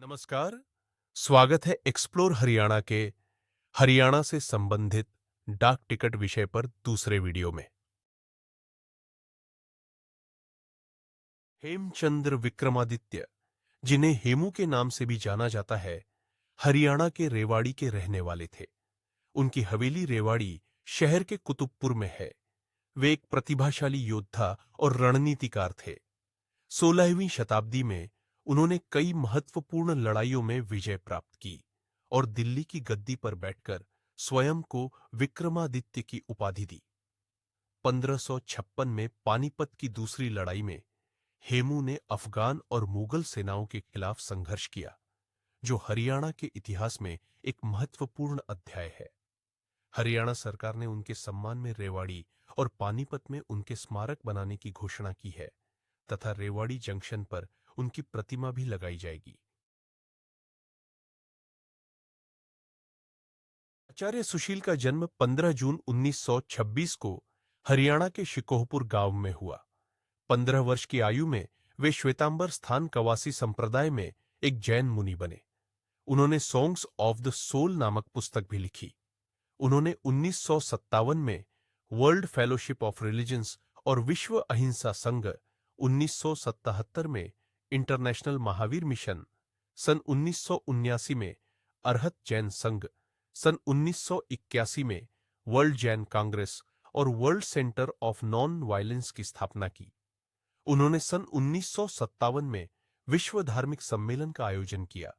नमस्कार। स्वागत है एक्सप्लोर हरियाणा के हरियाणा से संबंधित डाक टिकट विषय पर दूसरे वीडियो में। हेमचंद्र विक्रमादित्य, जिन्हें हेमू के नाम से भी जाना जाता है, हरियाणा के रेवाड़ी के रहने वाले थे। उनकी हवेली रेवाड़ी शहर के कुतुबपुर में है। वे एक प्रतिभाशाली योद्धा और रणनीतिकार थे। 16वीं शताब्दी में उन्होंने कई महत्वपूर्ण लड़ाइयों में विजय प्राप्त की और दिल्ली की गद्दी पर बैठकर स्वयं को विक्रमादित्य की उपाधि दी। 1556 में पानीपत की दूसरी लड़ाई में हेमू ने अफगान और मुगल सेनाओं के खिलाफ संघर्ष किया, जो हरियाणा के इतिहास में एक महत्वपूर्ण अध्याय है। हरियाणा सरकार ने उनके सम्मान में रेवाड़ी और पानीपत में उनके स्मारक बनाने की घोषणा की है तथा रेवाड़ी जंक्शन पर उनकी प्रतिमा भी लगाई जाएगी। आचार्य सुशील का जन्म 15 जून 1926 को हरियाणा के शिकोहपुर गांव में हुआ। 15 वर्ष की आयु में वे श्वेतांबर स्थान कवासी संप्रदाय में एक जैन मुनि बने। उन्होंने सॉन्ग्स ऑफ द सोल नामक पुस्तक भी लिखी। उन्होंने 1957 में वर्ल्ड फेलोशिप ऑफ रिलीजन्स और विश्व अहिंसा संघ, 1977 में इंटरनेशनल महावीर मिशन, सन 1979 में अरहत जैन संघ, सन 1981 में वर्ल्ड जैन कांग्रेस और world centre of non violence की स्थापना की। उन्होंने सन 1957 में विश्व धार्मिक सम्मेलन का आयोजन किया,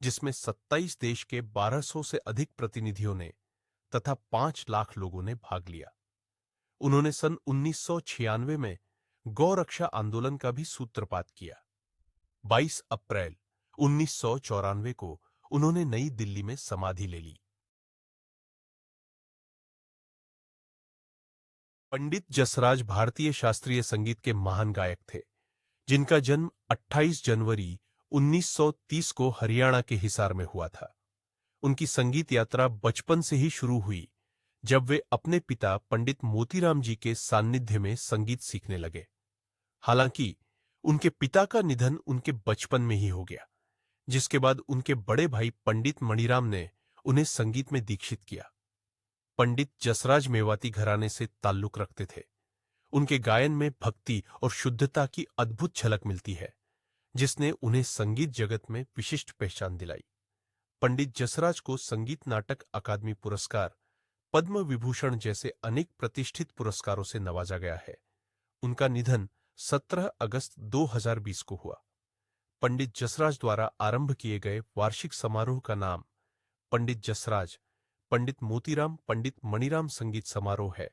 जिसमें 27 देश के 1200 से अधिक प्रतिनिधियों ने तथा 5 लाख लोगों ने भाग लिया। उन्होंने सन 1996 में गौ रक्षा आंदोलन का भी सूत्रपात किया। 22 अप्रैल 1994 को उन्होंने नई दिल्ली में समाधि ले ली। पंडित जसराज भारतीय शास्त्रीय संगीत के महान गायक थे, जिनका जन्म 28 जनवरी 1930 को हरियाणा के हिसार में हुआ था। उनकी संगीत यात्रा बचपन से ही शुरू हुई, जब वे अपने पिता पंडित मोतीराम जी के सान्निध्य में संगीत सीखने लगे। हालांकि उनके पिता का निधन उनके बचपन में ही हो गया, जिसके बाद उनके बड़े भाई पंडित मणिराम ने उन्हें संगीत में दीक्षित किया। पंडित जसराज मेवाती घराने से ताल्लुक रखते थे। उनके गायन में भक्ति और शुद्धता की अद्भुत झलक मिलती है, जिसने उन्हें संगीत जगत में विशिष्ट पहचान दिलाई। पंडित जसराज को संगीत नाटक अकादमी पुरस्कार, पद्म विभूषण जैसे अनेक प्रतिष्ठित पुरस्कारों से नवाजा गया है। उनका निधन 17 अगस्त 2020 को हुआ। पंडित जसराज द्वारा आरंभ किए गए वार्षिक समारोह का नाम पंडित जसराज, पंडित मोतीराम, पंडित मणिराम संगीत समारोह है,